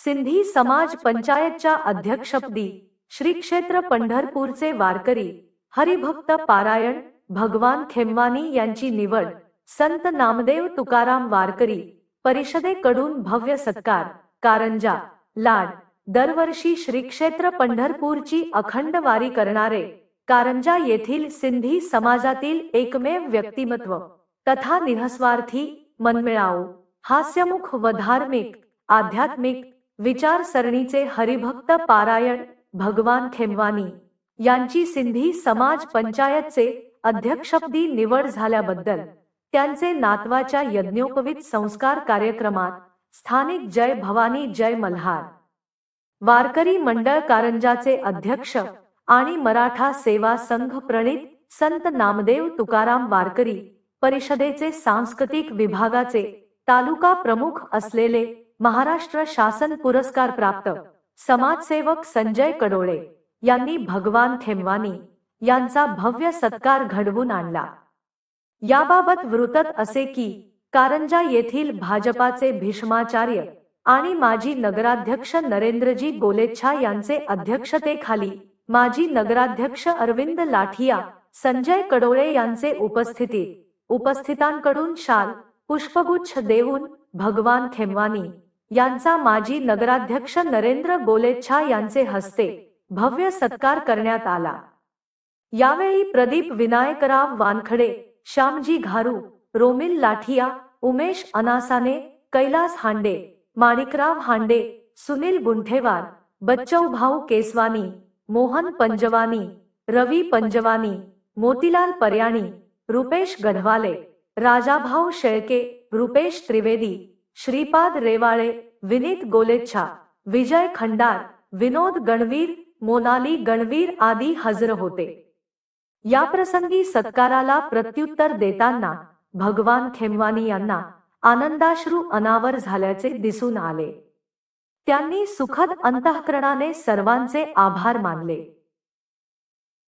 सिंधी समाज पंचायतच्या अध्यक्षपदी श्री क्षेत्र पंढरपूरचे वारकरी हरिभक्त पारायण भगवान खेमवानी यांची निवड। संत नामदेव तुकाराम वारकरी परिषदेकडून भव्य सत्कार। कारंजा लाड। दरवर्षी श्री क्षेत्र पंढरपूरची अखंड वारी करणारे कारंजा येथील सिंधी समाजातील एकमेव व्यक्तिमत्व तथा निःस्वार्थी मनमिळाऊ हास्यमुख व धार्मिक आध्यात्मिक विचारसरणीचे हरिभक्त पारायण भगवान खेमवानी यांची सिंधी समाज पंचायतचे अध्यक्षपदी निवड झाल्याबद्दल त्यांचे नातवाच्या यज्ञोपवीत संस्कार कार्यक्रमात स्थानिक जय भवानी जय मल्हार वारकरी मंडळ कारंजाचे अध्यक्ष आणि मराठा सेवा संघ प्रणीत संत नामदेव तुकाराम वारकरी परिषदेचे सांस्कृतिक विभागाचे तालुका प्रमुख असलेले महाराष्ट्र शासन पुरस्कार प्राप्त समाजसेवक संजय कडोळे यांनी भगवान खेमवानी यांचा भव्य सत्कार घडवून आणला। याबाबत वृत्त असे की कारंजा येथील भाजपाचे भीष्माचार्य आणि माजी नगराध्यक्ष नरेंद्रजी गोलेच्छा यांचे अध्यक्षतेखाली माजी नगराध्यक्ष अरविंद लाठिया संजय कडोळे यांचे उपस्थितांकडून शाल पुष्पगुच्छ देऊन भगवान खेमवानी यांचा माजी नगराध्यक्ष नरेंद्र गोलेच्छा यांचे हस्ते भव्य सत्कार करण्यात आला। यावेळी प्रदीप विनायकराव वानखडे, श्यामजी घारू, रोमिल लाठिया, उमेश अनासाने, कैलास हांडे, माणिकराव हांडे, सुनील गुंठेवार, बच्चऊभाऊ केसवानी, मोहन पंजवानी, रवी पंजवानी, मोतीलाल पर्याणी, रुपेश गढवाले, राजाभाऊ शेळके, रुपेश त्रिवेदी, श्रीपाद रेवाळे, विनीत गोलेच्छा, विजय खंडार, विनोद गणवीर, मोनाली गणवीर आदी हजर होते। याप्रसंगी सत्काराला प्रत्युत्तर देताना भगवान खेमवानी यांना आनंदाश्रू अनावर झाल्याचे दिसून आले। त्यांनी सुखद अंतःकरणाने सर्वांचे आभार मानले।